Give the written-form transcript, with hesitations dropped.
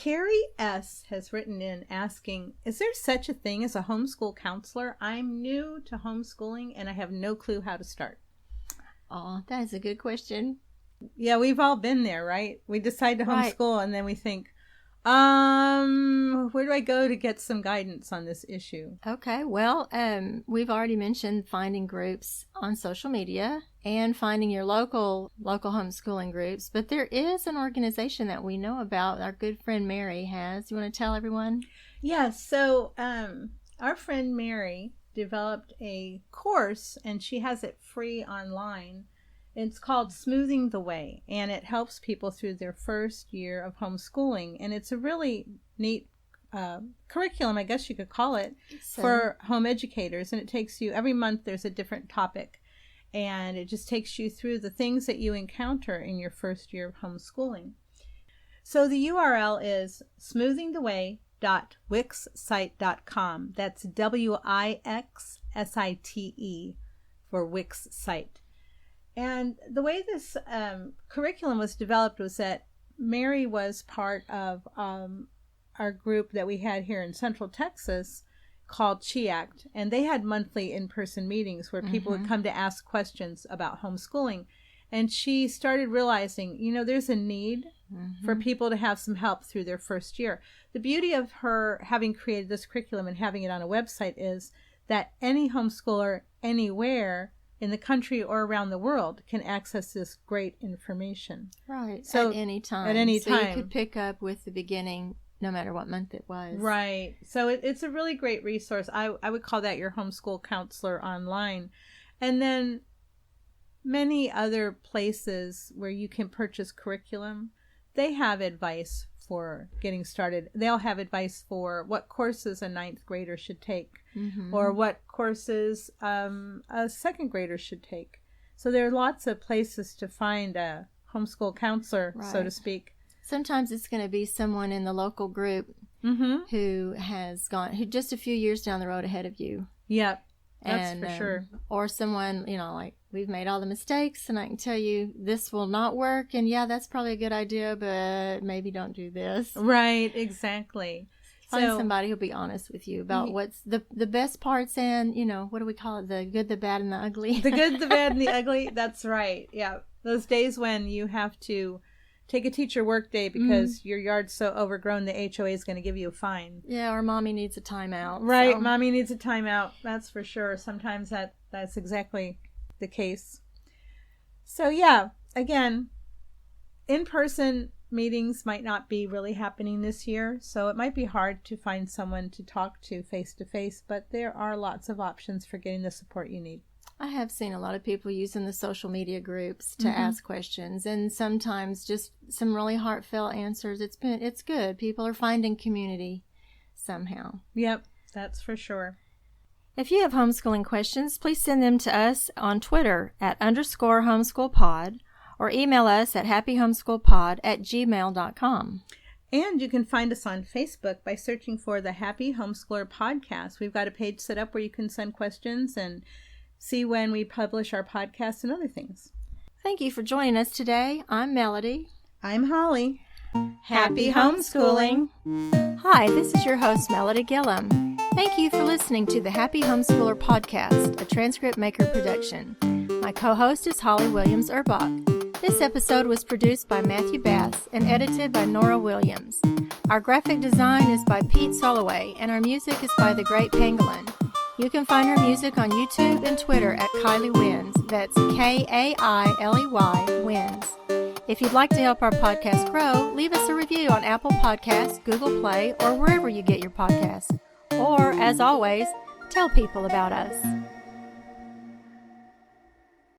Carrie S. has written in asking, is there such a thing as a homeschool counselor? I'm new to homeschooling and I have no clue how to start. Oh, that is a good question. Yeah, we've all been there, right? We decide to homeschool and then we think, where do I go to get some guidance on this issue? Okay, well, we've already mentioned finding groups on social media and finding your local homeschooling groups, but there is an organization that we know about. Our good friend Mary has. You want to tell everyone? Yes. So our friend Mary developed a course, and she has it free online. It's called Smoothing the Way, and it helps people through their first year of homeschooling. And it's a really neat curriculum, I guess you could call it, for home educators. And it takes you, every month there's a different topic. And it just takes you through the things that you encounter in your first year of homeschooling. So the URL is smoothingtheway.wixsite.com. That's WIXSITE for Wix site. And the way this curriculum was developed was that Mary was part of our group that we had here in Central Texas called CHIACT, and they had monthly in-person meetings where people would come to ask questions about homeschooling. And she started realizing, there's a need for people to have some help through their first year. The beauty of her having created this curriculum and having it on a website is that any homeschooler anywhere in the country or around the world can access this great information. Right. So at any time. At any time. So you could pick up with the beginning no matter what month it was. Right. So it's a really great resource. I would call that your homeschool counselor online. And then many other places where you can purchase curriculum, they have advice for getting started. They'll have advice for what courses a 9th grader should take or what courses a 2nd grader should take. So there are lots of places to find a homeschool counselor, so to speak. Sometimes it's going to be someone in the local group who who just a few years down the road ahead of you. Yep, that's for sure. Or someone, like we've made all the mistakes and I can tell you this will not work. And yeah, that's probably a good idea, but maybe don't do this. Right, exactly. Find somebody who'll be honest with you about what's the best parts and, what do we call it? The good, the bad, and the ugly. The good, the bad, and the ugly. That's right. Yeah. Those days when you have to take a teacher work day because your yard's so overgrown the HOA is going to give you a fine. Yeah, or mommy needs a timeout. Right, mommy needs a timeout. That's for sure. Sometimes that's exactly the case. So yeah, again, in-person meetings might not be really happening this year, so it might be hard to find someone to talk to face-to-face, but there are lots of options for getting the support you need. I have seen a lot of people using the social media groups to ask questions, and sometimes just some really heartfelt answers. It's good. People are finding community somehow. Yep, that's for sure. If you have homeschooling questions, please send them to us on Twitter at _homeschoolpod or email us at happyhomeschoolpod@gmail.com. And you can find us on Facebook by searching for the Happy Homeschooler Podcast. We've got a page set up where you can send questions and see when we publish our podcasts and other things. Thank you for joining us today. I'm Melody. I'm Holly. Happy homeschooling. Hi, this is your host, Melody Gillum. Thank you for listening to the Happy Homeschooler Podcast, a Transcript Maker Production. My co-host is Holly Williams Urbach. This episode was produced by Matthew Bass and edited by Norah Williams. Our graphic design is by Pete Soloway, and our music is by the Great Pangolin. You can find her music on YouTube and Twitter at Kylie Wins. That's Kailey Wins. If you'd like to help our podcast grow, leave us a review on Apple Podcasts, Google Play, or wherever you get your podcasts. Or, as always, tell people about us.